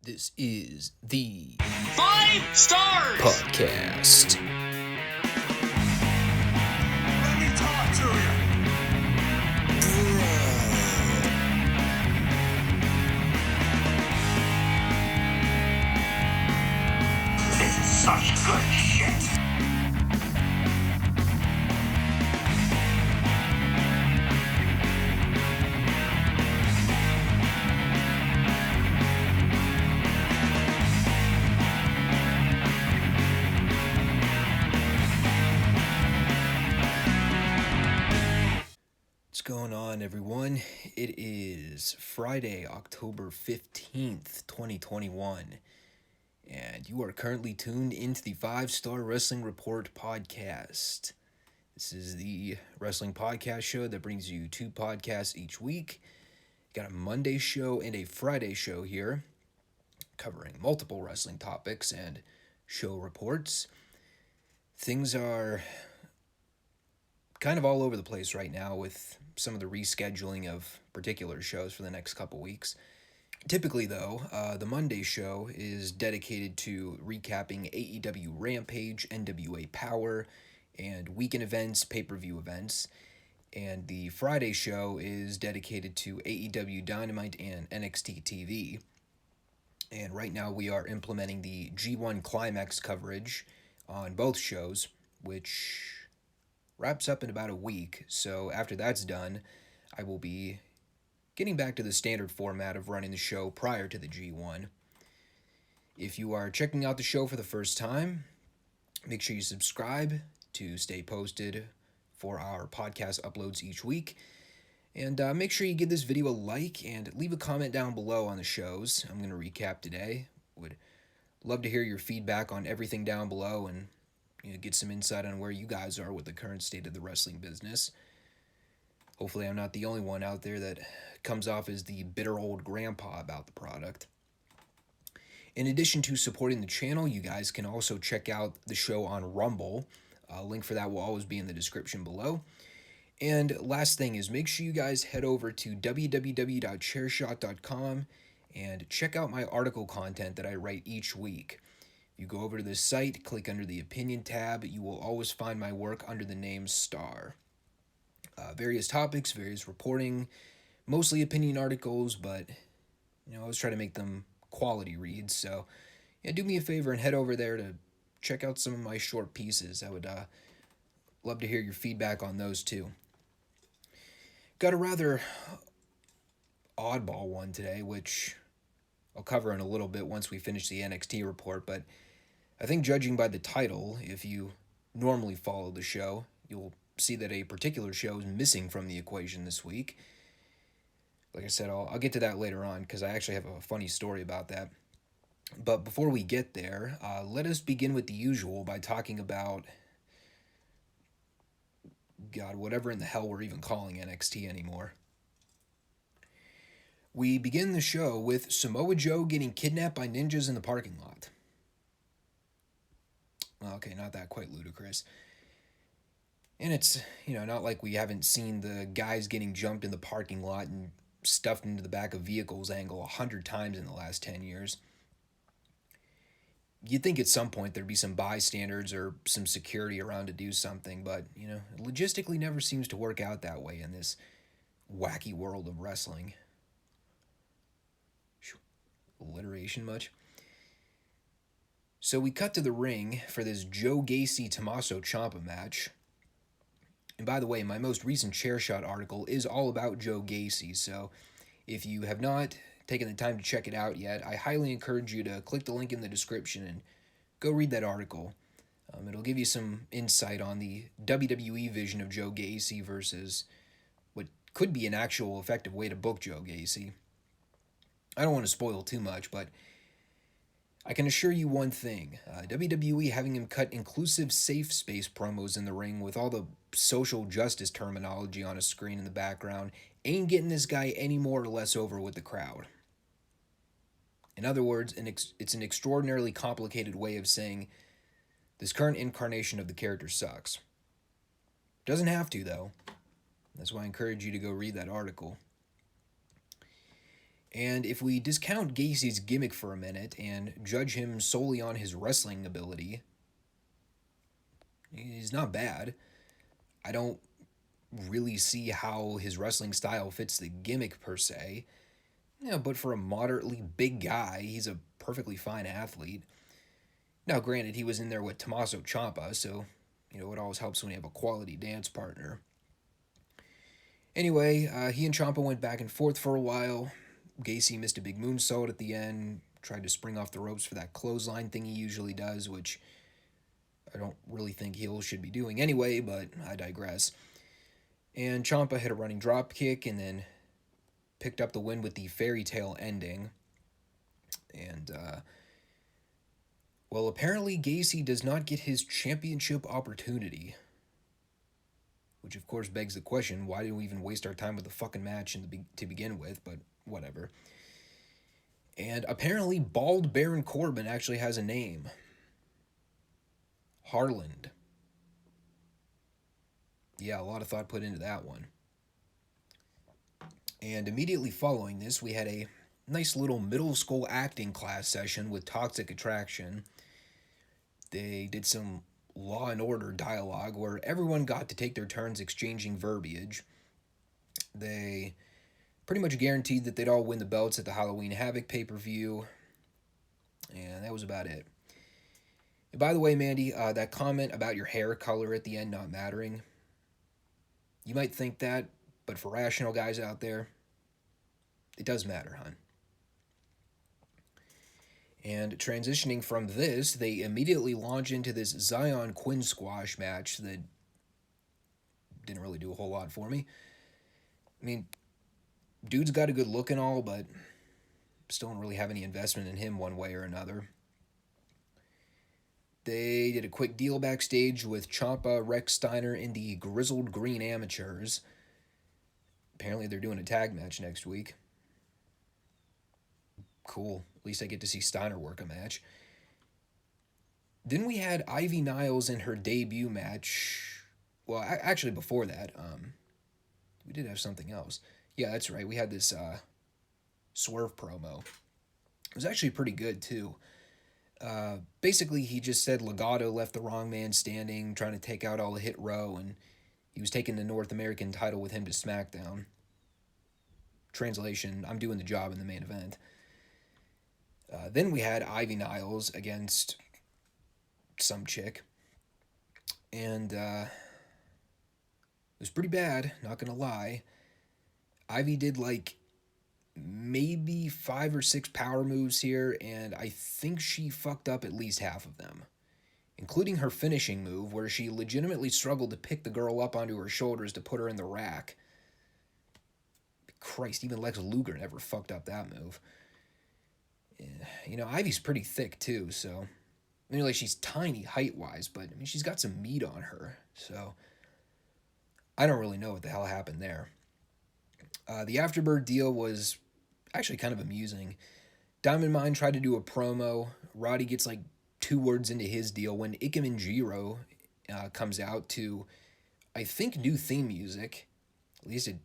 This is the Five Stars Podcast. Let me talk to you. This is such good shit. What's going on, everyone? It is Friday, October 15th, 2021, and you are currently tuned into the Five Starr Wrestling Report podcast. This is the wrestling podcast show that brings you two podcasts each week. Got a Monday show and a Friday show here, covering multiple wrestling topics and show reports. Things are kind of all over the place right now with some of the rescheduling of particular shows for the next couple weeks. Typically, though, the Monday show is dedicated to recapping AEW Rampage, NWA Power, and weekend events, pay-per-view events. And the Friday show is dedicated to AEW Dynamite and NXT TV. And right now we are implementing the G1 Climax coverage on both shows, which wraps up in about a week. So after that's done, I will be getting back to the standard format of running the show prior to the G1. If you are checking out the show for the first time, make sure you subscribe to stay posted for our podcast uploads each week. And make sure you give this video a like and leave a comment down below on the shows I'm going to recap today. Would love to hear your feedback on everything down below and get some insight on where you guys are with the current state of the wrestling business. Hopefully I'm not the only one out there that comes off as the bitter old grandpa about the product. In addition to supporting the channel, you guys can also check out the show on Rumble. A link for that will always be in the description below. And last thing is, make sure you guys head over to www.chairshot.com and check out my article content that I write each week. You go over to this site, click under the opinion tab, you will always find my work under the name Star. Various topics, various reporting, mostly opinion articles, but I always try to make them quality reads. So do me a favor and head over there to check out some of my short pieces. I would love to hear your feedback on those too. Got a rather oddball one today, which I'll cover in a little bit once we finish the NXT report, but I think judging by the title, if you normally follow the show, you'll see that a particular show is missing from the equation this week. Like I said, I'll get to that later on because I actually have a funny story about that. But before we get there, let us begin with the usual by talking about, whatever in the hell we're even calling NXT anymore. We begin the show with Samoa Joe getting kidnapped by ninjas in the parking lot. Okay, not that quite ludicrous. And it's, not like we haven't seen the guys getting jumped in the parking lot and stuffed into the back of vehicles angle 100 times in the last 10 years. You'd think at some point there'd be some bystanders or some security around to do something, but, it logistically never seems to work out that way in this wacky world of wrestling. Alliteration much? So we cut to the ring for this Joe Gacy-Tommaso Ciampa match. And by the way, my most recent Chairshot article is all about Joe Gacy, so if you have not taken the time to check it out yet, I highly encourage you to click the link in the description and go read that article. It'll give you some insight on the WWE vision of Joe Gacy versus what could be an actual effective way to book Joe Gacy. I don't want to spoil too much, but I can assure you one thing. WWE having him cut inclusive safe space promos in the ring with all the social justice terminology on a screen in the background ain't getting this guy any more or less over with the crowd. In other words, it's an extraordinarily complicated way of saying this current incarnation of the character sucks. Doesn't have to, though. That's why I encourage you to go read that article. And if we discount Gacy's gimmick for a minute and judge him solely on his wrestling ability, he's not bad. I don't really see how his wrestling style fits the gimmick per se. Yeah, but for a moderately big guy, he's a perfectly fine athlete. Now, granted, he was in there with Tommaso Ciampa, so, it always helps when you have a quality dance partner. Anyway, he and Ciampa went back and forth for a while. Gacy missed a big moonsault at the end, tried to spring off the ropes for that clothesline thing he usually does, which I don't really think heels should be doing anyway, but I digress. And Ciampa hit a running drop kick and then picked up the win with the fairy tale ending. And, well, apparently Gacy does not get his championship opportunity. Which, of course, begs the question, why did we even waste our time with the fucking match to begin with? But whatever. And apparently Bald Baron Corbin actually has a name. Harland. Yeah, a lot of thought put into that one. And immediately following this, we had a nice little middle school acting class session with Toxic Attraction. They did some Law and Order dialogue where everyone got to take their turns exchanging verbiage. They pretty much guaranteed that they'd all win the belts at the Halloween Havoc pay-per-view. And that was about it. And by the way, Mandy, that comment about your hair color at the end not mattering, you might think that, but for rational guys out there, it does matter, hon. And transitioning from this, they immediately launch into this Zion Quinn squash match that didn't really do a whole lot for me. I mean, dude's got a good look and all, but still don't really have any investment in him one way or another. They did a quick deal backstage with Ciampa, Rex Steiner, and the Grizzled Green Amateurs. Apparently they're doing a tag match next week. Cool. At least I get to see Steiner work a match. Then we had Ivy Niles in her debut match. Well, actually before that, we did have something else. Yeah, that's right. We had this Swerve promo. It was actually pretty good, too. Basically, he just said Legado left the wrong man standing, trying to take out all the Hit Row, and he was taking the North American title with him to SmackDown. Translation, I'm doing the job in the main event. Then we had Ivy Niles against some chick. And it was pretty bad, not gonna lie. Ivy did like maybe 5 or 6 power moves here, and I think she fucked up at least half of them. Including her finishing move, where she legitimately struggled to pick the girl up onto her shoulders to put her in the rack. Christ, even Lex Luger never fucked up that move. Ivy's pretty thick too, so like she's tiny height-wise, but she's got some meat on her, so I don't really know what the hell happened there. The Afterbird deal was actually kind of amusing. Diamond Mine tried to do a promo. Roddy gets like 2 words into his deal when Ikemen Jiro comes out to, I think, new theme music. At least it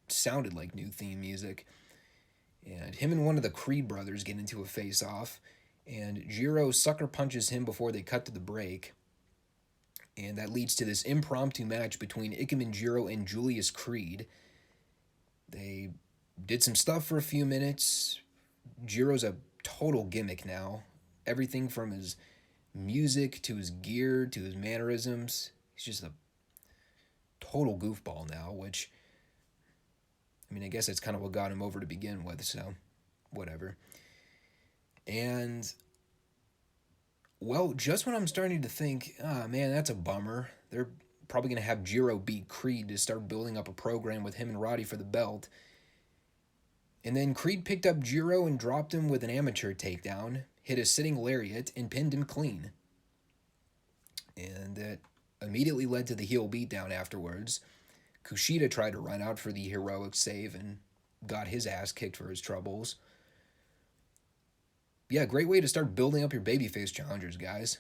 sounded like new theme music. And him and one of the Creed brothers get into a face-off, and Jiro sucker punches him before they cut to the break. And that leads to this impromptu match between Ikemen Jiro and Julius Creed. They did some stuff for a few minutes. Jiro's a total gimmick now. Everything from his music to his gear to his mannerisms. He's just a total goofball now, which, I guess that's kind of what got him over to begin with, so whatever. And, well, just when I'm starting to think, man, that's a bummer. They're probably going to have Jiro beat Creed to start building up a program with him and Roddy for the belt. And then Creed picked up Jiro and dropped him with an amateur takedown, hit a sitting lariat, and pinned him clean. And that immediately led to the heel beatdown afterwards. Kushida tried to run out for the heroic save and got his ass kicked for his troubles. Yeah, great way to start building up your babyface challengers, guys.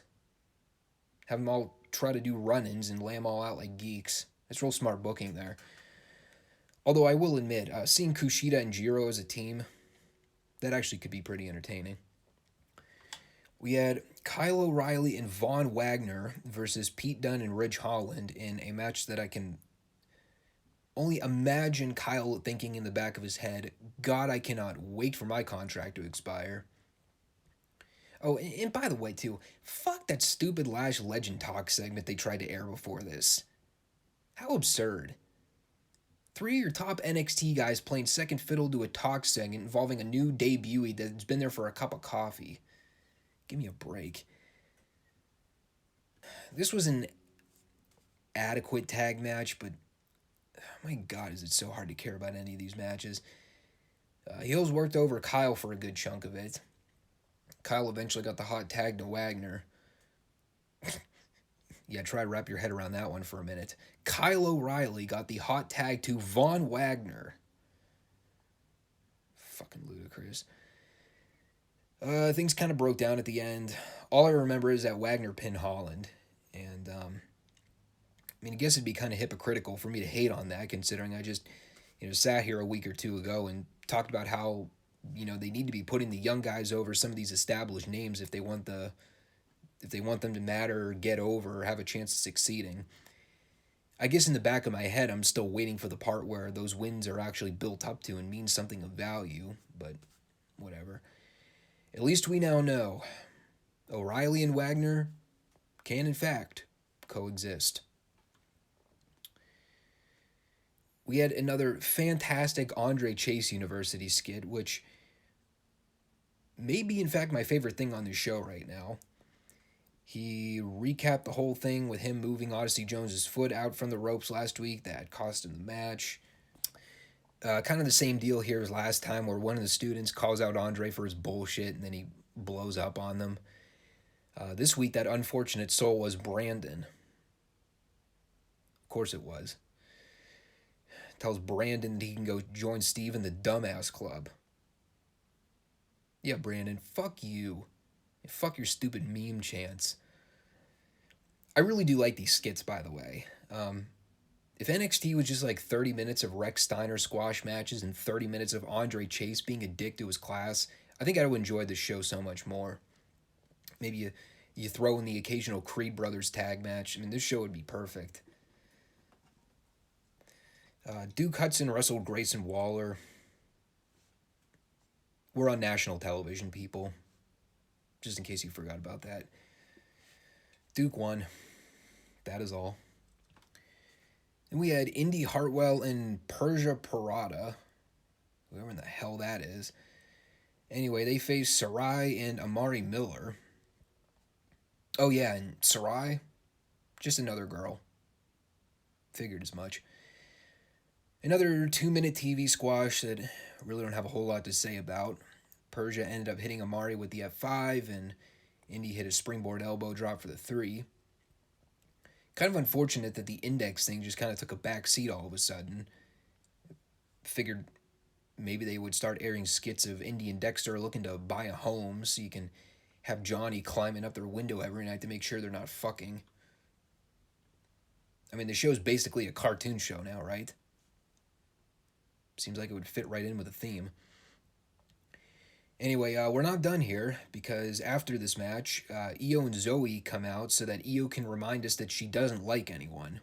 Have them all try to do run-ins and lay them all out like geeks. That's real smart booking there. Although I will admit, seeing Kushida and Jiro as a team, That actually could be pretty entertaining. We had Kyle O'Reilly and Von Wagner versus Pete Dunne and Ridge Holland in a match that I can only imagine Kyle thinking in the back of his head, God, I cannot wait for my contract to expire. Oh, and by the way, too, fuck that stupid Lash Legend Talk segment they tried to air before this. How absurd. 3 of your top NXT guys playing second fiddle to a talk segment involving a new debutee that's been there for a cup of coffee. Give me a break. This was an adequate tag match, but my God, is it so hard to care about any of these matches. Heels worked over Kyle for a good chunk of it. Kyle eventually got the hot tag to Wagner. Yeah, try to wrap your head around that one for a minute. Kyle O'Reilly got the hot tag to Von Wagner. Fucking ludicrous. Things kind of broke down at the end. All I remember is that Wagner pinned Holland. And, I guess it'd be kind of hypocritical for me to hate on that, considering I just, sat here a week or two ago and talked about how, they need to be putting the young guys over some of these established names if they want them to matter or get over or have a chance of succeeding. I guess in the back of my head, I'm still waiting for the part where those wins are actually built up to and mean something of value, but whatever. At least we now know O'Reilly and Wagner can, in fact, coexist. We had another fantastic Andre Chase University skit, which may be, in fact, my favorite thing on this show right now. He recapped the whole thing with him moving Odyssey Jones's foot out from the ropes last week that cost him the match. Kind of the same deal here as last time, where one of the students calls out Andre for his bullshit and then he blows up on them. This week, that unfortunate soul was Brandon. Of course it was. Tells Brandon that he can go join Steve in the Dumbass Club. Yeah, Brandon, fuck you. Fuck your stupid meme chants. I really do like these skits, by the way. If NXT was just like 30 minutes of Rex Steiner squash matches and 30 minutes of Andre Chase being a dick to his class, I think I would enjoy this show so much more. Maybe you throw in the occasional Creed Brothers tag match. This show would be perfect. Duke Hudson wrestled Grayson Waller. We're on national television, people. Just in case you forgot about that. Duke won. That is all. And we had Indy Hartwell and Persia Parada. Whoever in the hell that is. Anyway, they faced Sarai and Amari Miller. Oh yeah, and Sarai, just another girl. Figured as much. Another 2-minute TV squash that I really don't have a whole lot to say about. Persia ended up hitting Amari with the F5, and Indy hit a springboard elbow drop for the 3. Kind of unfortunate that the index thing just kind of took a back seat all of a sudden. Figured maybe they would start airing skits of Indy and Dexter looking to buy a home so you can have Johnny climbing up their window every night to make sure they're not fucking. The show's basically a cartoon show now, right? Seems like it would fit right in with the theme. Anyway, we're not done here, because after this match, Io and Zoe come out so that Io can remind us that she doesn't like anyone.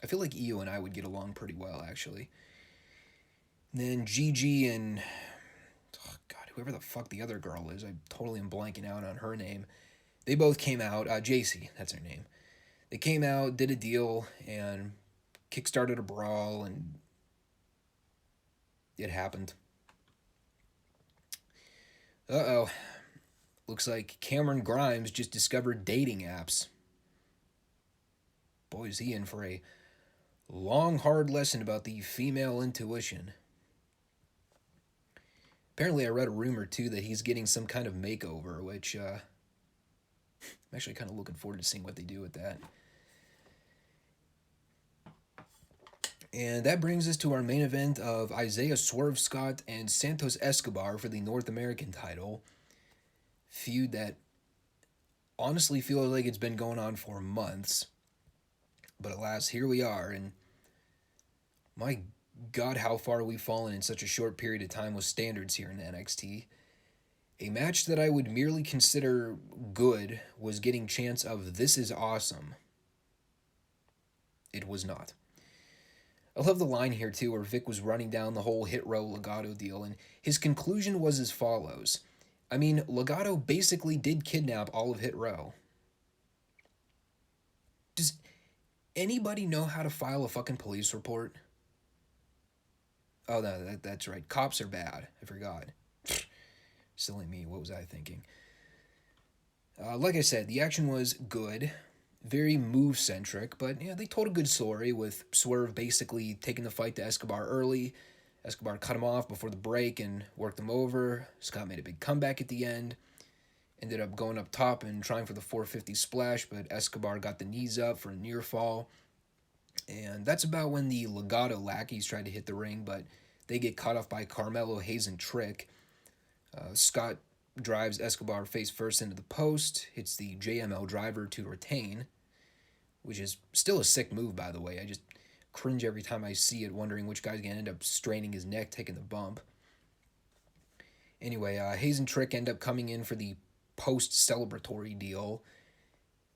I feel like Io and I would get along pretty well, actually. And then Gigi and... oh, God, whoever the fuck the other girl is, I totally am blanking out on her name. They both came out, JC, that's her name. They came out, did a deal, and kickstarted a brawl, and it happened. Uh-oh. Looks like Cameron Grimes just discovered dating apps. Boy, is he in for a long, hard lesson about the female intuition. Apparently, I read a rumor, too, that he's getting some kind of makeover, which, I'm actually kind of looking forward to seeing what they do with that. And that brings us to our main event of Isaiah Swerve Scott and Santos Escobar for the North American title. Feud that honestly feels like it's been going on for months. But alas, here we are. And my God, how far we've fallen in such a short period of time with standards here in NXT. A match that I would merely consider good was getting chants of "This is awesome." It was not. I love the line here too where Vic was running down the whole hit row Legato deal, and his conclusion was as follows. I mean, Legato basically did kidnap all of Hit Row. Does anybody know how to file a fucking police report? Oh, no, that's right. Cops are bad. I forgot. Silly me. What was I thinking? Like I said, the action was good. Very move-centric, but yeah, they told a good story with Swerve basically taking the fight to Escobar early. Escobar cut him off before the break and worked him over. Scott made a big comeback at the end. Ended up going up top and trying for the 450 splash, but Escobar got the knees up for a near fall. And that's about when the Legato lackeys tried to hit the ring, but they get caught off by Carmelo Hayes and Trick. Scott drives Escobar face first into the post, hits the JML driver to retain, which is still a sick move, by the way. I just cringe every time I see it, wondering which guy's going to end up straining his neck, taking the bump. Anyway, Hayes and Trick end up coming in for the post-celebratory deal,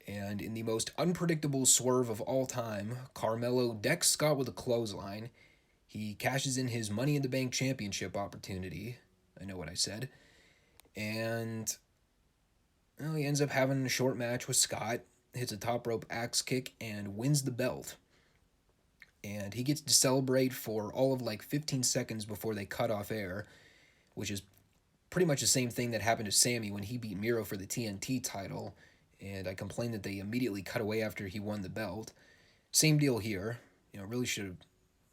and in the most unpredictable swerve of all time, Carmelo decks Scott with a clothesline. He cashes in his Money in the Bank championship opportunity. I know what I said. And well, he ends up having a short match with Scott, hits a top rope axe kick, and wins the belt. And he gets to celebrate for all of like 15 seconds before they cut off air, which is pretty much the same thing that happened to Sammy when he beat Miro for the TNT title, and I complained that they immediately cut away after he won the belt. Same deal here. Really should have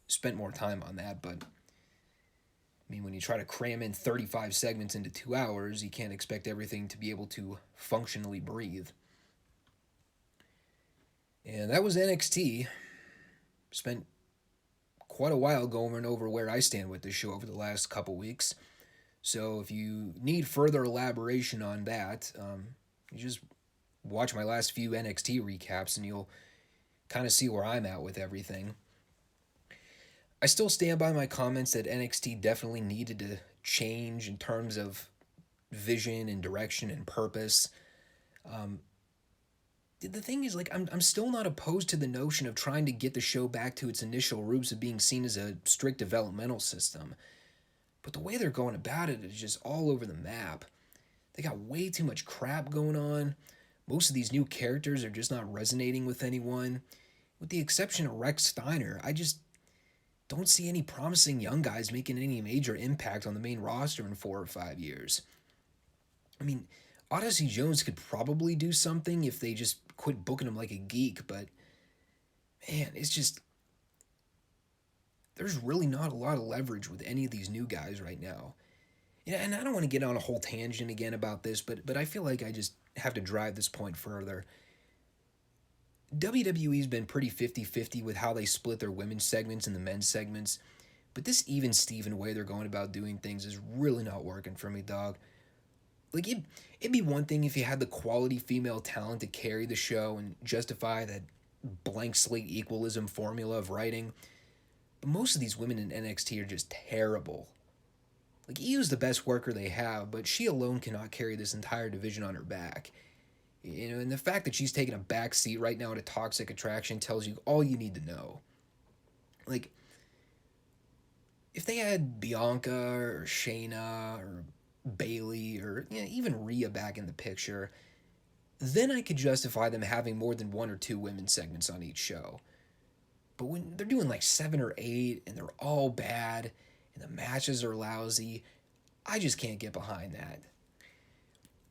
spent more time on that, but I mean, when you try to cram in 35 segments into 2 hours, you can't expect everything to be able to functionally breathe. And that was NXT. Spent quite a while going over where I stand with this show over the last couple weeks. So if you need further elaboration on that, you just watch my last few NXT recaps and you'll kind of see where I'm at with everything. I still stand by my comments that NXT definitely needed to change in terms of vision and direction and purpose. The thing is, like, I'm still not opposed to the notion of trying to get the show back to its initial roots of being seen as a strict developmental system. But the way they're going about it is just all over the map. They got way too much crap going on. Most of these new characters are just not resonating with anyone. With the exception of Rex Steiner, I just don't see any promising young guys making any major impact on the main roster in 4 or 5 years. I mean, Odyssey Jones could probably do something if they just quit booking him like a geek, but man, it's just, there's really not a lot of leverage with any of these new guys right now. And I don't want to get on a whole tangent again about this, but I feel like I just have to drive this point further. WWE's been pretty 50-50 with how they split their women's segments and the men's segments, but this even Steven way they're going about doing things is really not working for me, dog. Like, it'd be one thing if you had the quality female talent to carry the show and justify that blank slate equalism formula of writing, but most of these women in NXT are just terrible. Like, Io's the best worker they have, but she alone cannot carry this entire division on her back. And the fact that she's taking a back seat right now at a Toxic Attraction tells you all you need to know. Like, if they had Bianca or Shayna or Bailey or even Rhea back in the picture, then I could justify them having more than 1 or 2 women's segments on each show. But when they're doing like 7 or 8 and they're all bad and the matches are lousy, I just can't get behind that.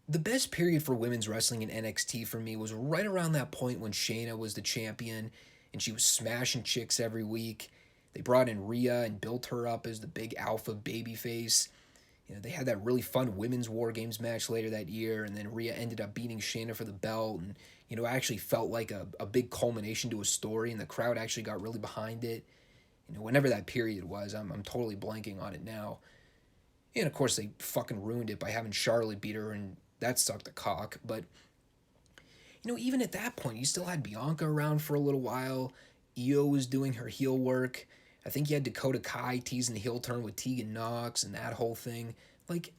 The best period for women's wrestling in NXT for me was right around that point when Shayna was the champion and she was smashing chicks every week. They brought in Rhea and built her up as the big alpha babyface. They had that really fun women's War Games match later that year, and then Rhea ended up beating Shayna for the belt, and it actually felt like a big culmination to a story, and the crowd actually got really behind it. Whenever that period was, I'm totally blanking on it now. And of course, they fucking ruined it by having Charlotte beat her, and that sucked a cock. But even at that point, you still had Bianca around for a little while. Io was doing her heel work. I think you had Dakota Kai teasing the heel turn with Tegan Nox and that whole thing. Like,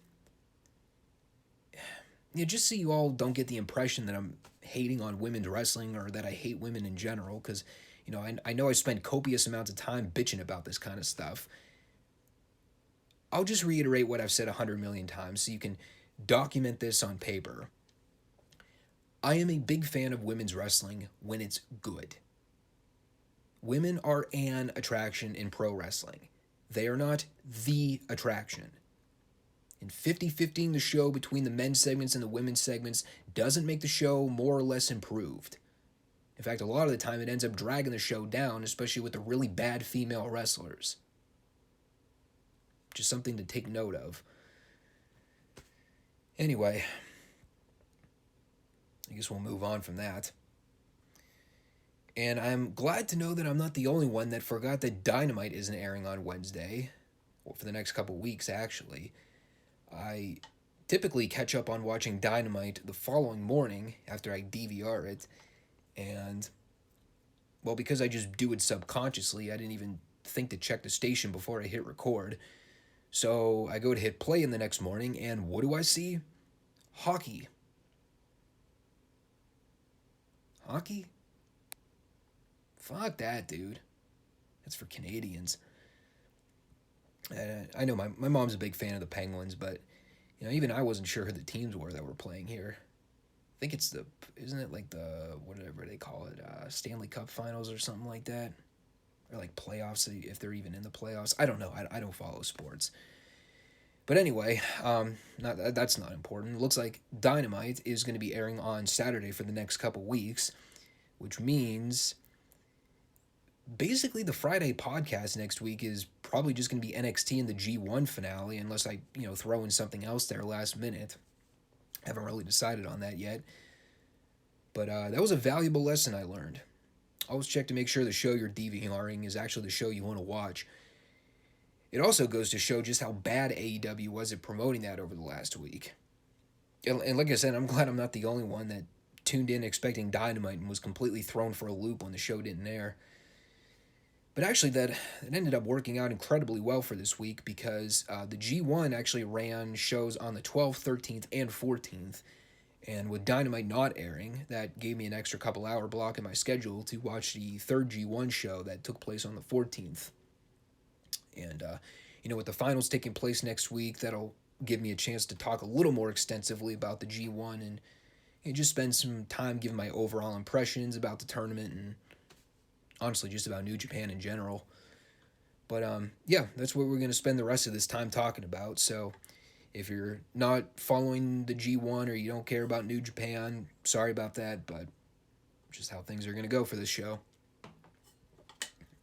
just so you all don't get the impression that I'm hating on women's wrestling or that I hate women in general, because, I know I spend copious amounts of time bitching about this kind of stuff. I'll just reiterate what I've said 100 million times so you can document this on paper. I am a big fan of women's wrestling when it's good. Women are an attraction in pro wrestling. They are not the attraction. And 50-50ing the show between the men's segments and the women's segments doesn't make the show more or less improved. In fact, a lot of the time it ends up dragging the show down, especially with the really bad female wrestlers. Just something to take note of. Anyway, I guess we'll move on from that. And I'm glad to know that I'm not the only one that forgot that Dynamite isn't airing on Wednesday, or for the next couple weeks, actually. I typically catch up on watching Dynamite the following morning after I DVR it, and, well, because I just do it subconsciously, I didn't even think to check the station before I hit record. So I go to hit play in the next morning, and what do I see? Hockey. Hockey? Fuck that, dude. That's for Canadians. I know my mom's a big fan of the Penguins, but, even I wasn't sure who the teams were that were playing here. I think it's isn't it like the, whatever they call it, Stanley Cup Finals or something like that? Or like playoffs, if they're even in the playoffs. I don't know. I don't follow sports. But anyway, that's not important. It looks like Dynamite is going to be airing on Saturday for the next couple weeks, which means basically the Friday podcast next week is probably just going to be NXT and the G1 finale, unless I, throw in something else there last minute. Haven't really decided on that yet. But that was a valuable lesson I learned. Always check to make sure the show you're DVRing is actually the show you want to watch. It also goes to show just how bad AEW was at promoting that over the last week. And like I said, I'm glad I'm not the only one that tuned in expecting Dynamite and was completely thrown for a loop when the show didn't air. But actually, that ended up working out incredibly well for this week because the G1 actually ran shows on the 12th, 13th, and 14th. And with Dynamite not airing, that gave me an extra couple-hour block in my schedule to watch the third G1 show that took place on the 14th. And, with the finals taking place next week, that'll give me a chance to talk a little more extensively about the G1 and just spend some time giving my overall impressions about the tournament and honestly just about New Japan in general. But, that's what we're going to spend the rest of this time talking about. So if you're not following the G1 or you don't care about New Japan, sorry about that, but just how things are going to go for this show.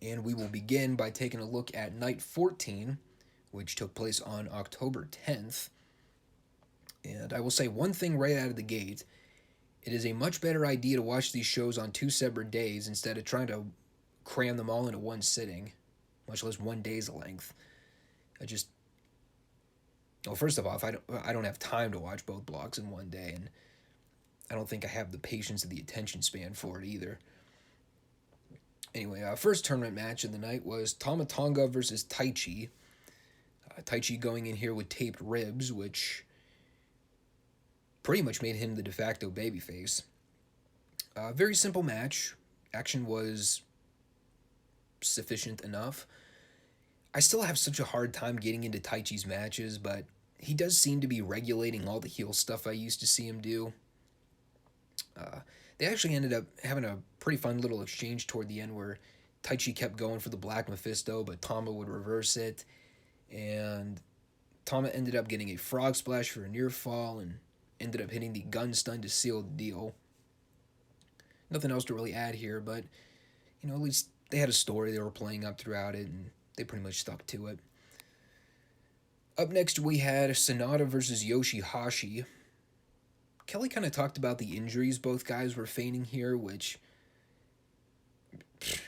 And we will begin by taking a look at Night 14, which took place on October 10th. And I will say one thing right out of the gate. It is a much better idea to watch these shows on 2 separate days instead of trying to cram them all into one sitting, much less 1 day's length. First of all, I don't have time to watch both blocks in 1 day, and I don't think I have the patience or the attention span for it either. Anyway, first tournament match of the night was Tamatonga versus Taichi. Taichi going in here with taped ribs, which pretty much made him the de facto babyface. Very simple match. Action was sufficient enough. I still have such a hard time getting into Taichi's matches, but he does seem to be regulating all the heel stuff I used to see him do. They actually ended up having a pretty fun little exchange toward the end where Taichi kept going for the Black Mephisto, but Tama would reverse it. And Tama ended up getting a frog splash for a near fall and ended up hitting the gun stun to seal the deal. Nothing else to really add here, but, at least they had a story they were playing up throughout it, and they pretty much stuck to it. Up next, we had Sonata versus Yoshi-Hashi. Kelly kind of talked about the injuries both guys were feigning here, which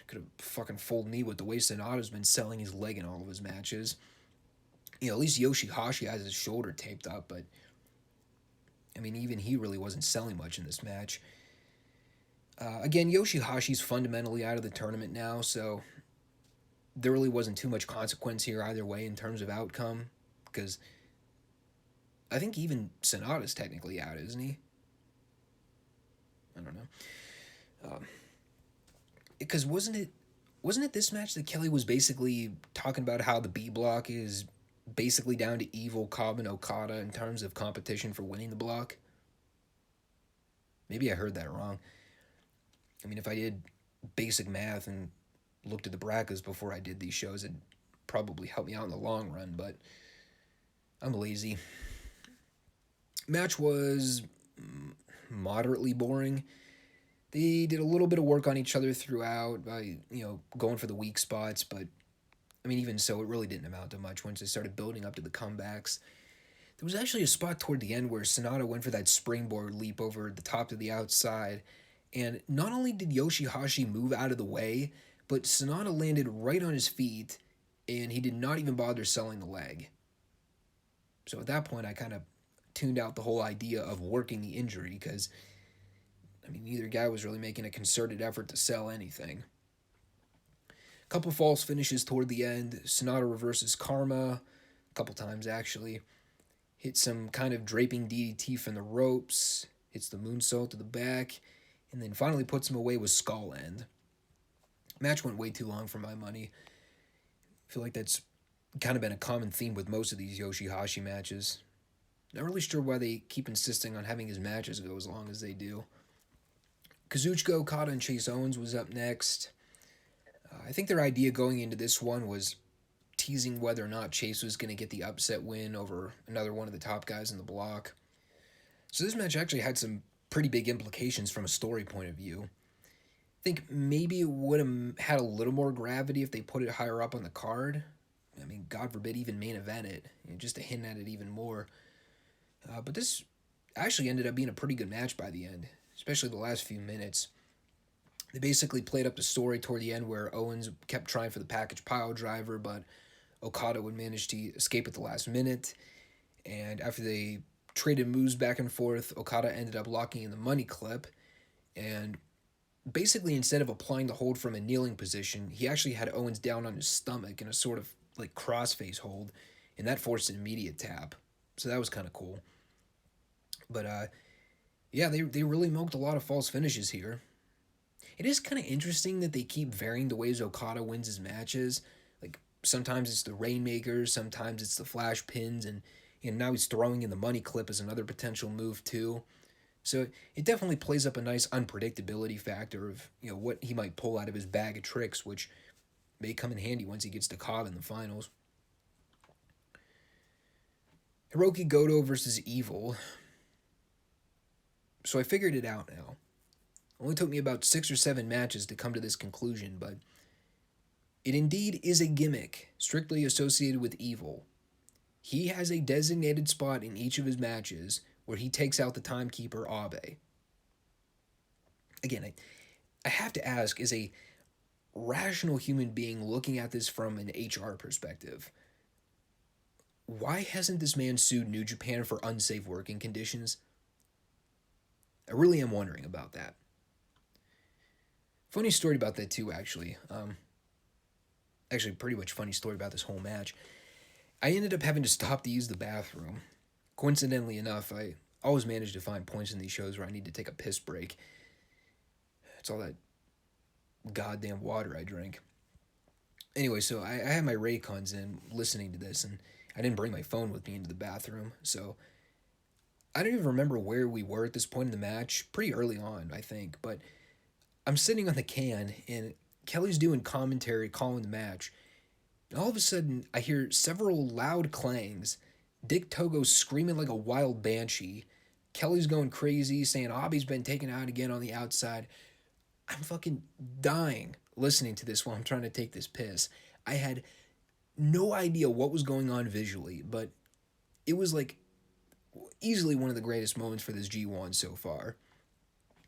could have fucking fooled me with the way Sonata's been selling his leg in all of his matches. At least Yoshi-Hashi has his shoulder taped up, but even he really wasn't selling much in this match. Again, Yoshi-Hashi's fundamentally out of the tournament now, so there really wasn't too much consequence here either way in terms of outcome, because I think even Sonata's technically out, isn't he? I don't know. Because wasn't it this match that Kelly was basically talking about how the B block is basically down to Evil, Cobb, and Okada in terms of competition for winning the block? Maybe I heard that wrong. I mean, if I did basic math and looked at the brackets before I did these shows, it'd probably help me out in the long run, but I'm lazy. Match was moderately boring. They did a little bit of work on each other throughout by, going for the weak spots, but I mean, even so, it really didn't amount to much once they started building up to the comebacks. There was actually a spot toward the end where Sonata went for that springboard leap over the top to the outside, and not only did Yoshihashi move out of the way, but Sonata landed right on his feet, and he did not even bother selling the leg. So at that point, I kind of tuned out the whole idea of working the injury, because, I mean, neither guy was really making a concerted effort to sell anything. A couple false finishes toward the end. Sonata reverses Karma, a couple times actually. Hits some kind of draping DDT from the ropes, hits the moonsault to the back, and then finally puts him away with Skull End. Match went way too long for my money. I feel like that's kind of been a common theme with most of these Yoshihashi matches. Not really sure why they keep insisting on having his matches go as long as they do. Kazuchika Okada and Chase Owens was up next. I think their idea going into this one was teasing whether or not Chase was going to get the upset win over another one of the top guys in the block. So this match actually had some pretty big implications from a story point of view. I think maybe it would have had a little more gravity if they put it higher up on the card. I mean, God forbid even main event it, just to hint at it even more. But this actually ended up being a pretty good match by the end, especially the last few minutes. They basically played up the story toward the end where Owens kept trying for the package pile driver, but Okada would manage to escape at the last minute. And after they traded moves back and forth, Okada ended up locking in the money clip. And basically, instead of applying the hold from a kneeling position, he actually had Owens down on his stomach in a sort of like crossface hold. And that forced an immediate tap. So that was kind of cool. But yeah, they really milked a lot of false finishes here. It is kind of interesting that they keep varying the ways Okada wins his matches. Like, sometimes it's the Rainmakers, sometimes it's the Flash Pins, and now he's throwing in the money clip as another potential move too. So it definitely plays up a nice unpredictability factor of, what he might pull out of his bag of tricks, which may come in handy once he gets to Cobb in the finals. Hiroki Goto versus Evil. So I figured it out now. It only took me about 6 or 7 matches to come to this conclusion, but it indeed is a gimmick strictly associated with Evil. He has a designated spot in each of his matches where he takes out the timekeeper Abe. Again, I have to ask, as a rational human being looking at this from an HR perspective, why hasn't this man sued New Japan for unsafe working conditions? I really am wondering about that. Funny story about that too, actually. Actually, pretty much funny story about this whole match. I ended up having to stop to use the bathroom. Coincidentally enough, I always manage to find points in these shows where I need to take a piss break. It's all that goddamn water I drink. Anyway, so I had my Raycons in listening to this, and I didn't bring my phone with me into the bathroom, so I don't even remember where we were at this point in the match. Pretty early on, I think, but I'm sitting on the can, and Kelly's doing commentary, calling the match. And all of a sudden, I hear several loud clangs. Dick Togo's screaming like a wild banshee. Kelly's going crazy, saying Abe's been taken out again on the outside. I'm fucking dying listening to this while I'm trying to take this piss. I had no idea what was going on visually, but it was like easily one of the greatest moments for this G1 so far.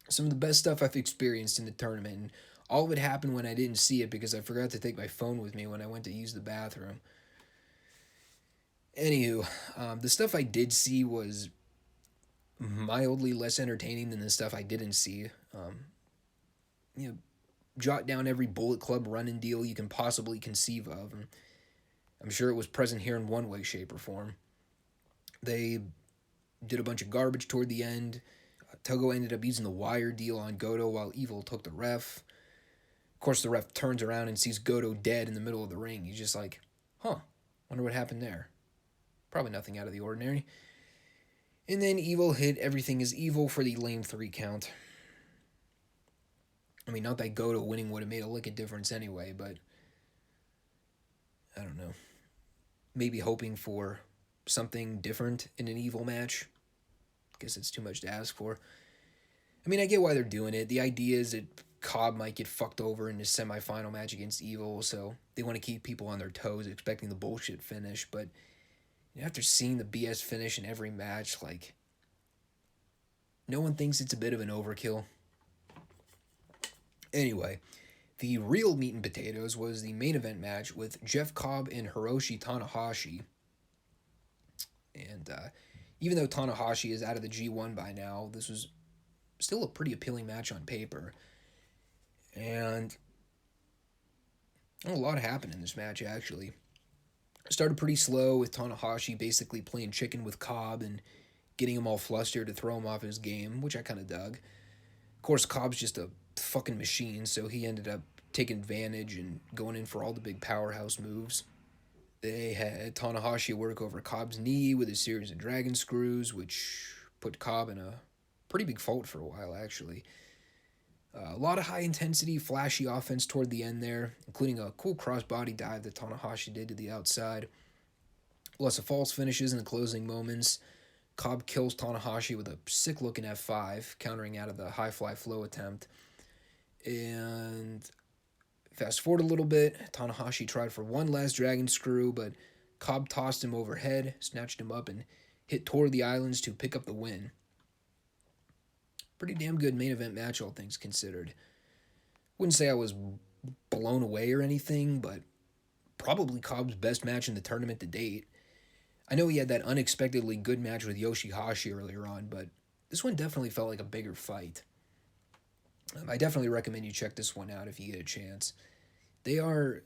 Some of the best stuff I've experienced in the tournament, and all of it happened when I didn't see it because I forgot to take my phone with me when I went to use the bathroom. Anywho, the stuff I did see was mildly less entertaining than the stuff I didn't see. jot down every Bullet Club run-in deal you can possibly conceive of. And I'm sure it was present here in one way, shape, or form. They did a bunch of garbage toward the end. Togo ended up using the wire deal on Goto while Evil took the ref. Of course, the ref turns around and sees Goto dead in the middle of the ring. He's just like, wonder what happened there. Probably nothing out of the ordinary. And then Evil hit Everything is Evil for the lame 3 count. I mean, not that Goto winning would have made a lick of difference anyway, but I don't know. Maybe hoping for something different in an Evil match. Guess it's too much to ask for. I mean, I get why they're doing it. The idea is that Cobb might get fucked over in his semifinal match against Evil, so they want to keep people on their toes, expecting the bullshit finish. But after seeing the BS finish in every match, like, no one thinks it's a bit of an overkill. Anyway, the real meat and potatoes was the main event match with Jeff Cobb and Hiroshi Tanahashi. And even though Tanahashi is out of the G1 by now, this was still a pretty appealing match on paper. And a lot happened in this match, actually. It started pretty slow with Tanahashi basically playing chicken with Cobb and getting him all flustered to throw him off his game, which I kind of dug. Of course, Cobb's just a fucking machine, so he ended up taking advantage and going in for all the big powerhouse moves. They had Tanahashi work over Cobb's knee with a series of dragon screws, which put Cobb in a pretty big fault for a while, actually. A lot of high-intensity, flashy offense toward the end there, including a cool crossbody dive that Tanahashi did to the outside. Lots of false finishes in the closing moments. Cobb kills Tanahashi with a sick-looking F5, countering out of the high-fly flow attempt. And fast forward a little bit, Tanahashi tried for one last dragon screw, but Cobb tossed him overhead, snatched him up, and hit toward the islands to pick up the win. Pretty damn good main event match, all things considered. Wouldn't say I was blown away or anything, but probably Cobb's best match in the tournament to date. I know he had that unexpectedly good match with Yoshihashi earlier on, but this one definitely felt like a bigger fight. I definitely recommend you check this one out if you get a chance. They are...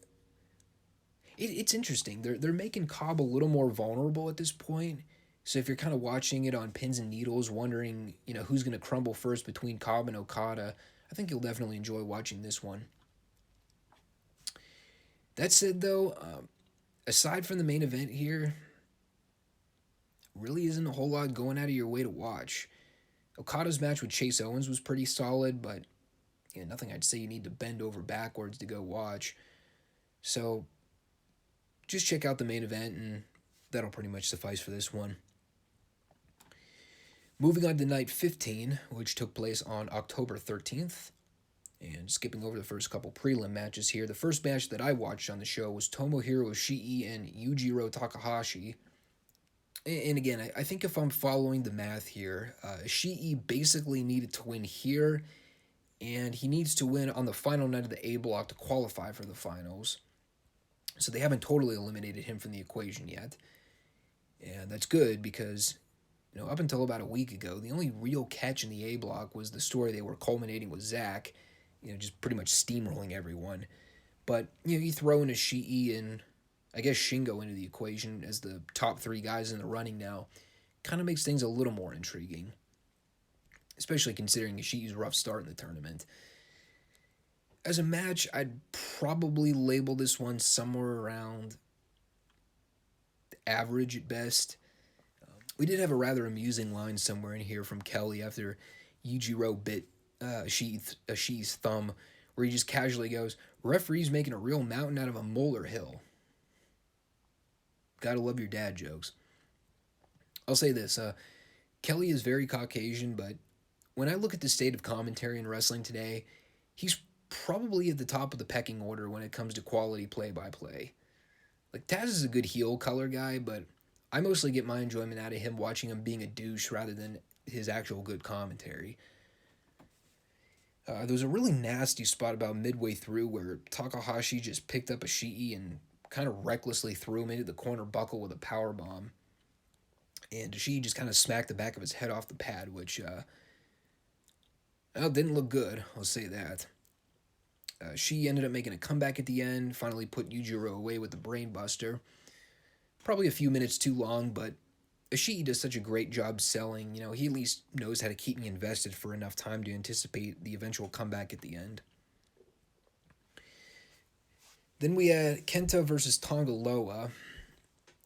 It's interesting. They're making Cobb a little more vulnerable at this point. So if you're kind of watching it on pins and needles, wondering, who's going to crumble first between Cobb and Okada, I think you'll definitely enjoy watching this one. That said, though, aside from the main event here, really isn't a whole lot going out of your way to watch. Okada's match with Chase Owens was pretty solid, but nothing I'd say you need to bend over backwards to go watch. So just check out the main event, and that'll pretty much suffice for this one. Moving on to night 15, which took place on October 13th. And skipping over the first couple prelim matches here, the first match that I watched on the show was Tomohiro Ishii and Yujiro Takahashi. And again, I think if I'm following the math here, Ishii basically needed to win here, and he needs to win on the final night of the A block to qualify for the finals. So they haven't totally eliminated him from the equation yet. And that's good because, up until about a week ago, the only real catch in the A block was the story they were culminating with Zack, just pretty much steamrolling everyone. But, you throw in Ishii and, I guess, Shingo into the equation as the top 3 guys in the running now, kind of makes things a little more intriguing. Especially considering Ishii's rough start in the tournament. As a match, I'd probably label this one somewhere around average at best. We did have a rather amusing line somewhere in here from Kelly after Yujiro bit Ishii's thumb, where he just casually goes, "Referee's making a real mountain out of a molar hill." Gotta love your dad jokes. I'll say this, Kelly is very Caucasian, but when I look at the state of commentary in wrestling today, he's probably at the top of the pecking order when it comes to quality play-by-play. Like, Taz is a good heel color guy, but I mostly get my enjoyment out of him watching him being a douche rather than his actual good commentary. There was a really nasty spot about midway through where Takahashi just picked up Ishii and kind of recklessly threw him into the corner buckle with a powerbomb. And Ishii just kind of smacked the back of his head off the pad, which didn't look good, I'll say that. She ended up making a comeback at the end, finally put Yujiro away with the brainbuster. Probably a few minutes too long, but Ishii does such a great job selling. He at least knows how to keep me invested for enough time to anticipate the eventual comeback at the end. Then we had Kenta versus Tongaloa.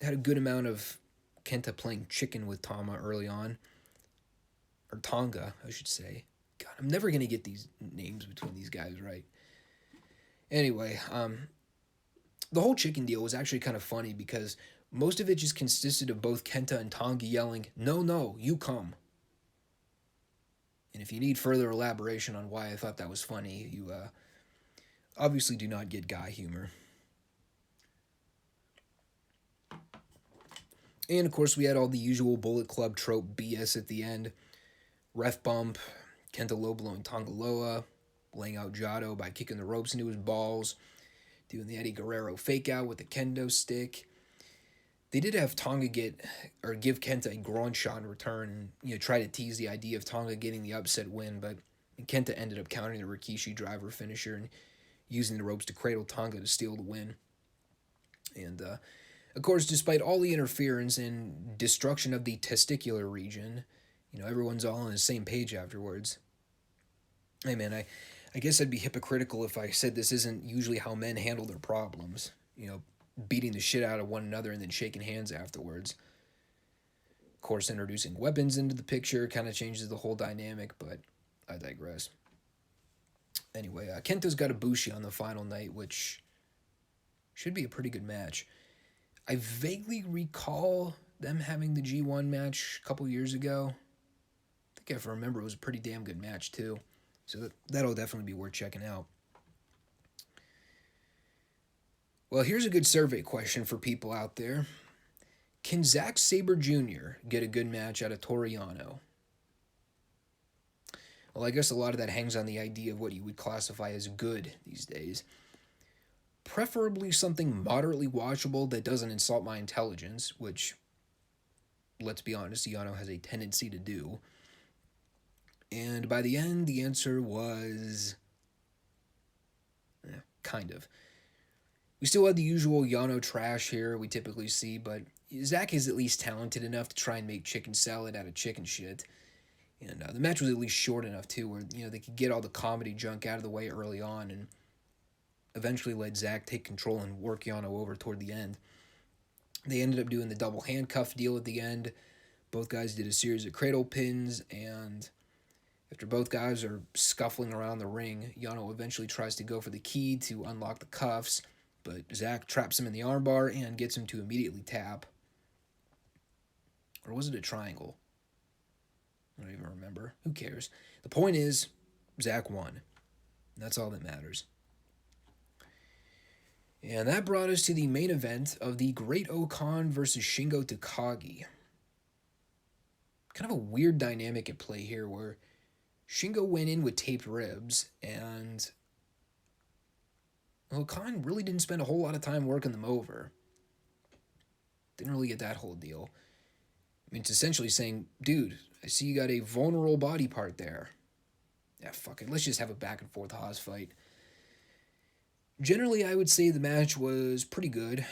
Had a good amount of Kenta playing chicken with Tama early on. Or Tonga, I should say. God, I'm never going to get these names between these guys right. Anyway, the whole chicken deal was actually kind of funny because most of it just consisted of both Kenta and Tonga yelling, "No, no, you come." And if you need further elaboration on why I thought that was funny, you obviously do not get guy humor. And of course, we had all the usual Bullet Club trope BS at the end. Ref bump, Kenta low blowing Tongaloa, laying out Jado by kicking the ropes into his balls, doing the Eddie Guerrero fake out with the kendo stick. They did have Tonga give Kenta a groin shot in return and try to tease the idea of Tonga getting the upset win, but Kenta ended up countering the Rikishi driver finisher and using the ropes to cradle Tonga to steal the win. And of course, despite all the interference and destruction of the testicular region, everyone's all on the same page afterwards. Hey man, I guess I'd be hypocritical if I said this isn't usually how men handle their problems. Beating the shit out of one another and then shaking hands afterwards. Of course, introducing weapons into the picture kind of changes the whole dynamic, but I digress. Anyway, Kenta's got Ibushi on the final night, which should be a pretty good match. I vaguely recall them having the G1 match a couple years ago. I think if I remember, it was a pretty damn good match too. So that'll definitely be worth checking out. Well, here's a good survey question for people out there. Can Zack Sabre Jr. get a good match out of Toru Yano? Well, I guess a lot of that hangs on the idea of what you would classify as good these days. Preferably something moderately watchable that doesn't insult my intelligence, which, let's be honest, Yano has a tendency to do. And by the end, the answer was kind of. We still had the usual Yano trash here we typically see, but Zack is at least talented enough to try and make chicken salad out of chicken shit. And the match was at least short enough, too, where they could get all the comedy junk out of the way early on and eventually let Zack take control and work Yano over toward the end. They ended up doing the double handcuff deal at the end. Both guys did a series of cradle pins, and after both guys are scuffling around the ring, Yano eventually tries to go for the key to unlock the cuffs, but Zack traps him in the armbar and gets him to immediately tap. Or was it a triangle? I don't even remember. Who cares? The point is, Zack won. That's all that matters. And that brought us to the main event of the Great Okan versus Shingo Takagi. Kind of a weird dynamic at play here where Shingo went in with taped ribs and Okan really didn't spend a whole lot of time working them over. Didn't really get that whole deal. I mean, it's essentially saying, dude, I see you got a vulnerable body part there. Yeah, fuck it. Let's just have a back and forth Haas fight. Generally, I would say the match was pretty good.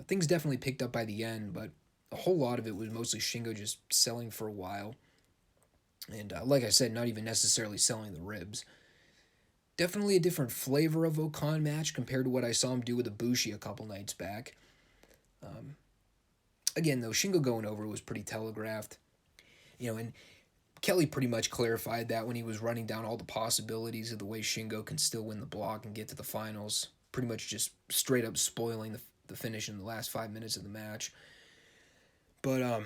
Things definitely picked up by the end, but a whole lot of it was mostly Shingo just selling for a while. And like I said, not even necessarily selling the ribs. Definitely a different flavor of Okan match compared to what I saw him do with Ibushi a couple nights back. Again, though, Shingo going over was pretty telegraphed. And Kelly pretty much clarified that when he was running down all the possibilities of the way Shingo can still win the block and get to the finals. Pretty much just straight up spoiling the finish in the last 5 minutes of the match. But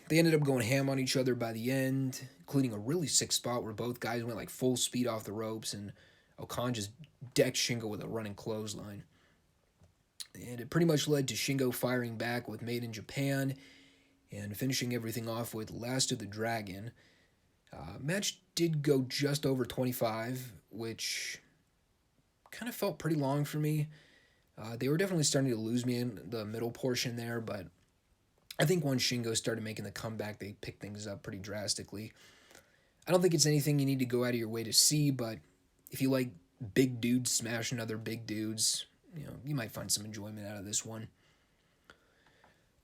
they ended up going ham on each other by the end, including a really sick spot where both guys went like full speed off the ropes and Okan just decked Shingo with a running clothesline. And it pretty much led to Shingo firing back with Made in Japan and finishing everything off with Last of the Dragon. Match did go just over 25, which kind of felt pretty long for me. They were definitely starting to lose me in the middle portion there, but I think once Shingo started making the comeback, they picked things up pretty drastically. I don't think it's anything you need to go out of your way to see, but if you like big dudes smashing other big dudes. You might find some enjoyment out of this one.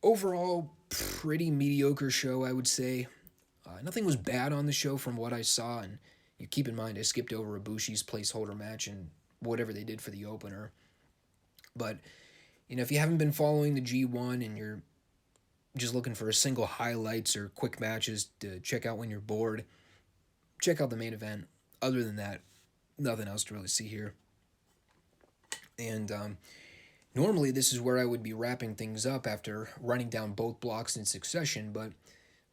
Overall, pretty mediocre show, I would say. Nothing was bad on the show from what I saw, and you keep in mind I skipped over Ibushi's placeholder match and whatever they did for the opener. But, if you haven't been following the G1 and you're just looking for a single highlights or quick matches to check out when you're bored, check out the main event. Other than that, nothing else to really see here. And normally this is where I would be wrapping things up after running down both blocks in succession, but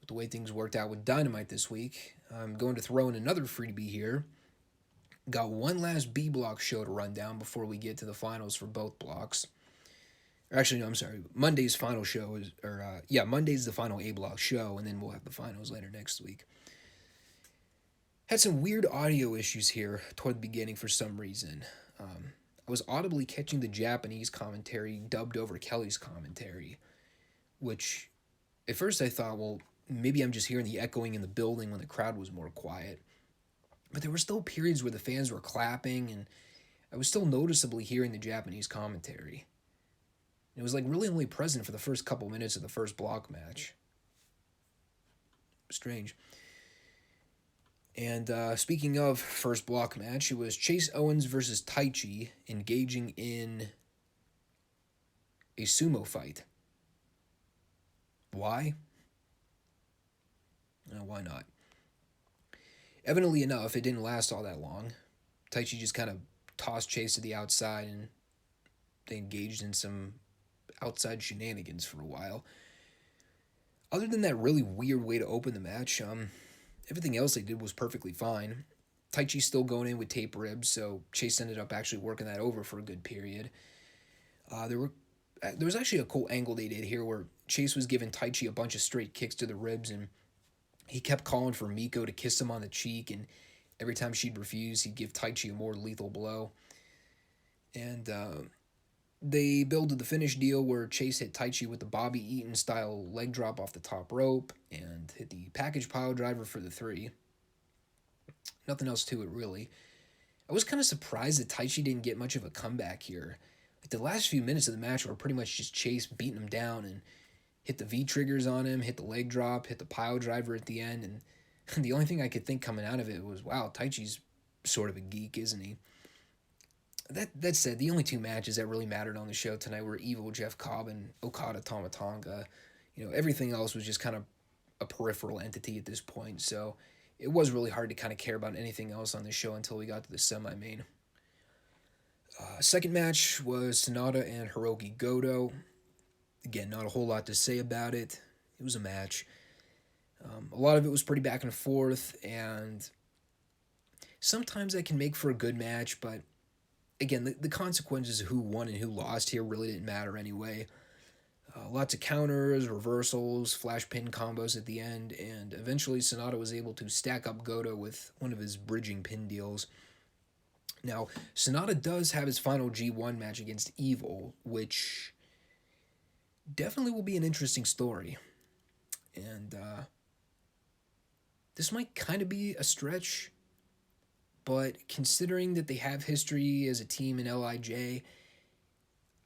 with the way things worked out with Dynamite this week, I'm going to throw in another freebie here. Got one last B block show to run down before we get to the finals for both blocks. Actually, no, I'm sorry. Monday's final show is, Monday's the final A block show, and then we'll have the finals later next week. Had some weird audio issues here toward the beginning for some reason. I was audibly catching the Japanese commentary dubbed over Kelly's commentary, which at first I thought, well, maybe I'm just hearing the echoing in the building when the crowd was more quiet. But there were still periods where the fans were clapping, and I was still noticeably hearing the Japanese commentary. It was really only present for the first couple minutes of the first block match. Strange. And speaking of first block match, it was Chase Owens versus Taichi engaging in a sumo fight. Why? Why not? Evidently enough, it didn't last all that long. Taichi just kind of tossed Chase to the outside, and they engaged in some outside shenanigans for a while. Other than that really weird way to open the match, everything else they did was perfectly fine. Taichi's still going in with tape ribs, so Chase ended up actually working that over for a good period. There was actually a cool angle they did here where Chase was giving Taichi a bunch of straight kicks to the ribs, and he kept calling for Miko to kiss him on the cheek, and every time she'd refuse, he'd give Taichi a more lethal blow. And they built the finish deal where Chase hit Taichi with the Bobby Eaton style leg drop off the top rope and hit the package pile driver for the 3. Nothing else to it, really. I was kind of surprised that Taichi didn't get much of a comeback here. The last few minutes of the match were pretty much just Chase beating him down and hit the V-triggers on him, hit the leg drop, hit the pile driver at the end, and the only thing I could think coming out of it was, wow, Taichi's sort of a geek, isn't he? That said, the only two matches that really mattered on the show tonight were Evil Jeff Cobb and Okada Tamatonga. Everything else was just kind of a peripheral entity at this point, so it was really hard to kind of care about anything else on the show until we got to the semi-main. Second match was Sonata and Hiroki Goto. Again, not a whole lot to say about it. It was a match. A lot of it was pretty back and forth, and sometimes that can make for a good match, but again, the consequences of who won and who lost here really didn't matter anyway. Lots of counters, reversals, flash pin combos at the end, and eventually Sonata was able to stack up Goto with one of his bridging pin deals. Now, Sonata does have his final G1 match against Evil, which definitely will be an interesting story. And this might kind of be a stretch, but considering that they have history as a team in LIJ,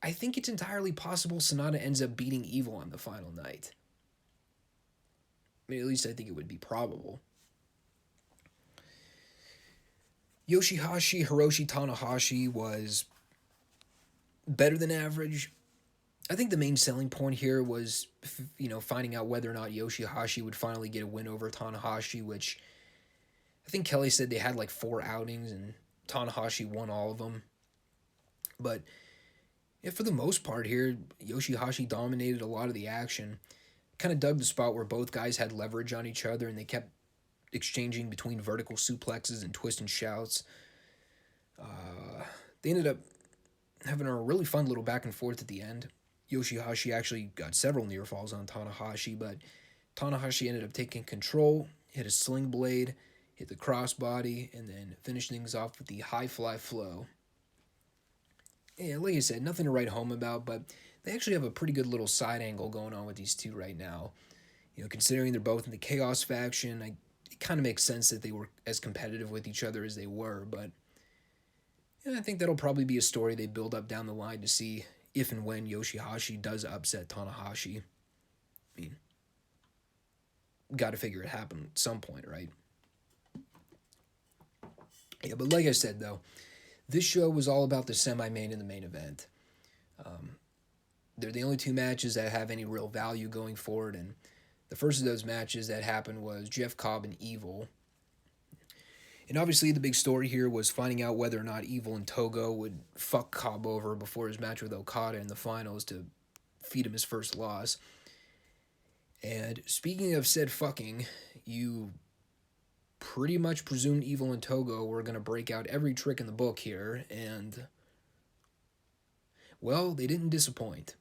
I think it's entirely possible Sonata ends up beating Evil on the final night. I mean, at least I think it would be probable. Yoshihashi, Hiroshi, Tanahashi was better than average. I think the main selling point here was, finding out whether or not Yoshihashi would finally get a win over Tanahashi, which I think Kelly said they had 4 outings and Tanahashi won all of them. But yeah, for the most part here, Yoshihashi dominated a lot of the action. Kind of dug the spot where both guys had leverage on each other and they kept exchanging between vertical suplexes and twist and shouts. They ended up having a really fun little back and forth at the end. Yoshihashi actually got several near falls on Tanahashi, but Tanahashi ended up taking control, hit a sling blade, hit the crossbody, and then finished things off with the high fly flow. Yeah, like I said, nothing to write home about, but they actually have a pretty good little side angle going on with these two right now. Considering they're both in the Chaos faction, it kind of makes sense that they were as competitive with each other as they were, but And I think that'll probably be a story they build up down the line to see if and when Yoshihashi does upset Tanahashi. I mean, got to figure it happened at some point, right? Yeah, but like I said, though, this show was all about the semi-main and the main event. They're the only two matches that have any real value going forward, and the first of those matches that happened was Jeff Cobb and Evil. And obviously the big story here was finding out whether or not Evil and Togo would fuck Cobb over before his match with Okada in the finals to feed him his first loss. And speaking of said fucking, you pretty much presumed Evil and Togo were going to break out every trick in the book here, and, well, they didn't disappoint.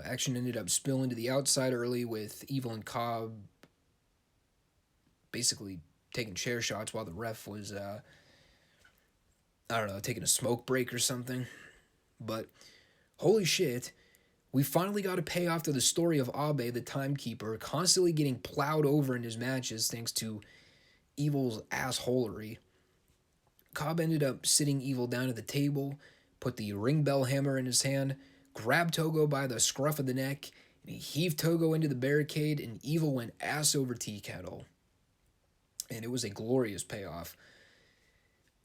Action ended up spilling to the outside early with Evil and Cobb basically taking chair shots while the ref was, taking a smoke break or something. But holy shit, we finally got a payoff to the story of Abe, the timekeeper, constantly getting plowed over in his matches thanks to Evil's assholery. Cobb ended up sitting Evil down at the table, put the ring bell hammer in his hand, grabbed Togo by the scruff of the neck, and he heaved Togo into the barricade, and Evil went ass over tea kettle. And it was a glorious payoff.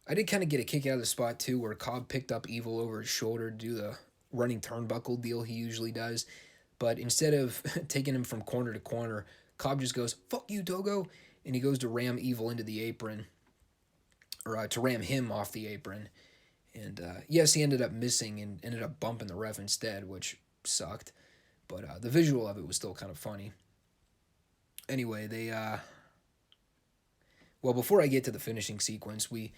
I did kind of get a kick out of the spot, too, where Cobb picked up Evil over his shoulder to do the running turnbuckle deal he usually does. But instead of taking him from corner to corner, Cobb just goes, "Fuck you, Togo," and he goes to ram Evil into the apron, or to ram him off the apron. And yes, he ended up missing and ended up bumping the ref instead, which sucked. But the visual of it was still kind of funny. Anyway, before I get to the finishing sequence, we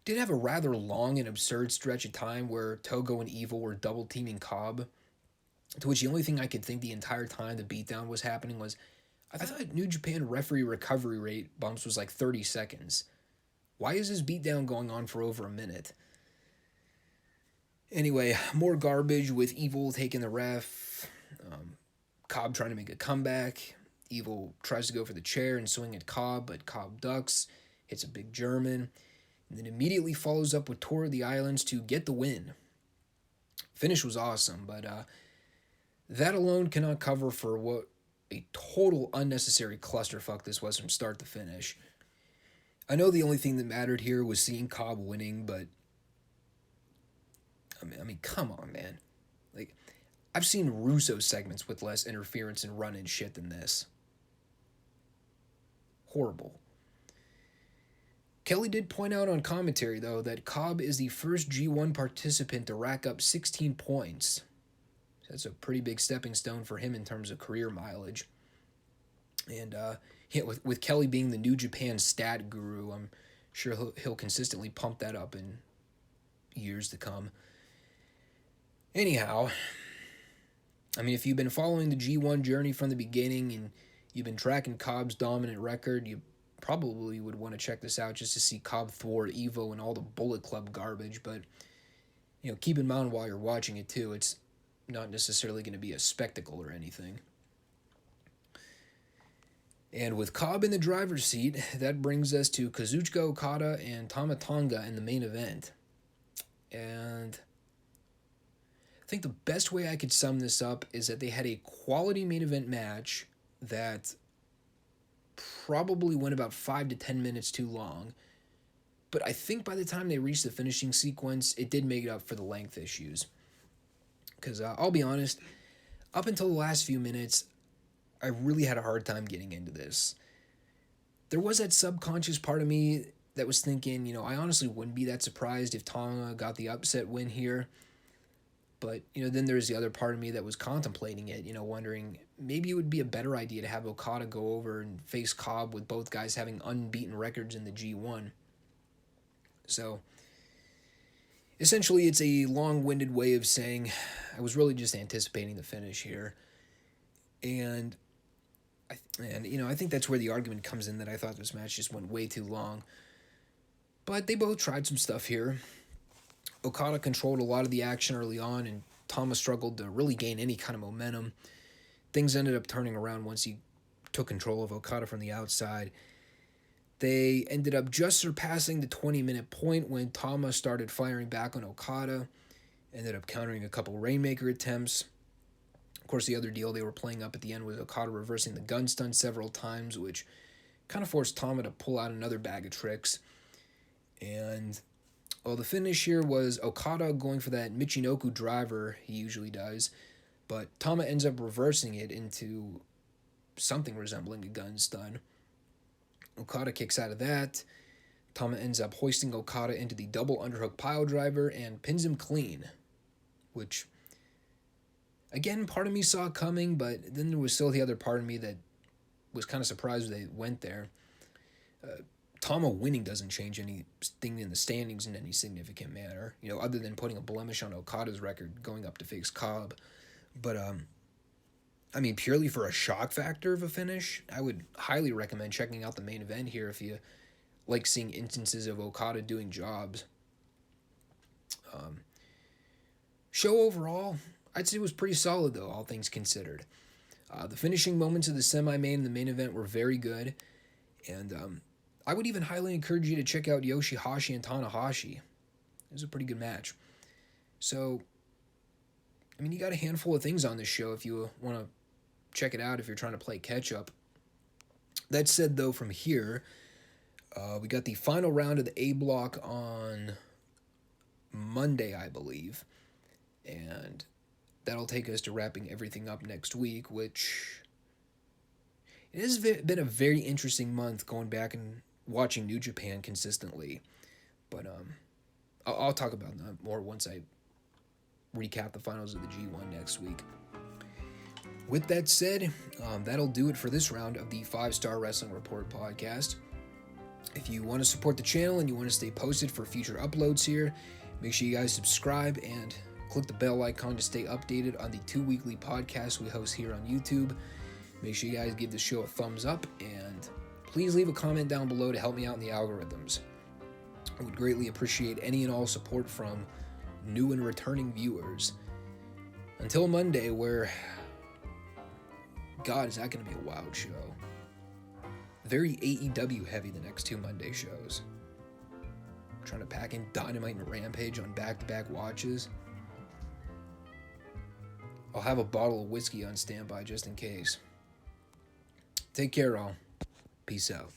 did have a rather long and absurd stretch of time where Togo and Evil were double-teaming Cobb, to which the only thing I could think the entire time the beatdown was happening was, I thought New Japan referee recovery rate bumps was like 30 seconds. Why is this beatdown going on for over a minute? Anyway, more garbage with Evil taking the ref, Cobb trying to make a comeback. Evil tries to go for the chair and swing at Cobb, but Cobb ducks, hits a big German, and then immediately follows up with Tour of the Islands to get the win. Finish was awesome, but that alone cannot cover for what a total unnecessary clusterfuck this was from start to finish. I know the only thing that mattered here was seeing Cobb winning, but I mean, come on, man. Like, I've seen Russo segments with less interference and run-in shit than this. Horrible. Kelly did point out on commentary, though, that Cobb is the first G1 participant to rack up 16 points. That's a pretty big stepping stone for him in terms of career mileage. And with Kelly being the New Japan stat guru, I'm sure he'll consistently pump that up in years to come. Anyhow, I mean, if you've been following the G1 journey from the beginning and you've been tracking Cobb's dominant record, you probably would want to check this out just to see Cobb thwart Evo and all the Bullet Club garbage. But, keep in mind while you're watching it, too, it's not necessarily going to be a spectacle or anything. And with Cobb in the driver's seat, that brings us to Kazuchika Okada and Tamatonga in the main event. And I think the best way I could sum this up is that they had a quality main event match that probably went about 5 to 10 minutes too long. But I think by the time they reached the finishing sequence, it did make up for the length issues. Because I'll be honest, up until the last few minutes, I really had a hard time getting into this. There was that subconscious part of me that was thinking, I honestly wouldn't be that surprised if Tonga got the upset win here. But, then there's the other part of me that was contemplating it, wondering maybe it would be a better idea to have Okada go over and face Cobb with both guys having unbeaten records in the G1. So, essentially, it's a long-winded way of saying I was really just anticipating the finish here. And I think that's where the argument comes in that I thought this match just went way too long. But they both tried some stuff here. Okada controlled a lot of the action early on, and Tama struggled to really gain any kind of momentum. Things ended up turning around once he took control of Okada from the outside. They ended up just surpassing the 20-minute point when Tama started firing back on Okada. Ended up countering a couple Rainmaker attempts. Of course, the other deal they were playing up at the end was Okada reversing the gun stun several times, which kind of forced Tama to pull out another bag of tricks. And, well, the finish here was Okada going for that Michinoku driver he usually does, but Tama ends up reversing it into something resembling a gun stun. Okada kicks out of that. Tama ends up hoisting Okada into the double underhook pile driver and pins him clean, which, again, part of me saw coming, but then there was still the other part of me that was kind of surprised they went there. Tama winning doesn't change anything in the standings in any significant manner, other than putting a blemish on Okada's record going up to face Cobb. But, purely for a shock factor of a finish, I would highly recommend checking out the main event here if you like seeing instances of Okada doing jobs. Show overall, I'd say was pretty solid, though, all things considered. The finishing moments of the semi-main and the main event were very good, and I would even highly encourage you to check out Yoshi-Hashi and Tanahashi. It was a pretty good match. So, you got a handful of things on this show if you want to check it out if you're trying to play catch-up. That said, though, from here, we got the final round of the A block on Monday, I believe, and that'll take us to wrapping everything up next week, which it has been a very interesting month going back and watching New Japan consistently, but I'll talk about that more once I recap the finals of the G1 next week. With that said, that'll do it for this round of the 5 Starr Wrestling Report podcast. If you want to support the channel and you want to stay posted for future uploads here, make sure you guys subscribe and click the bell icon to stay updated on the 2 weekly podcasts we host here on YouTube. Make sure you guys give the show a thumbs up, and please leave a comment down below to help me out in the algorithms. I would greatly appreciate any and all support from new and returning viewers. Until Monday, where, God, is that going to be a wild show. Very AEW heavy the next 2 Monday shows. I'm trying to pack in Dynamite and Rampage on back-to-back watches. I'll have a bottle of whiskey on standby just in case. Take care, all. Peace out.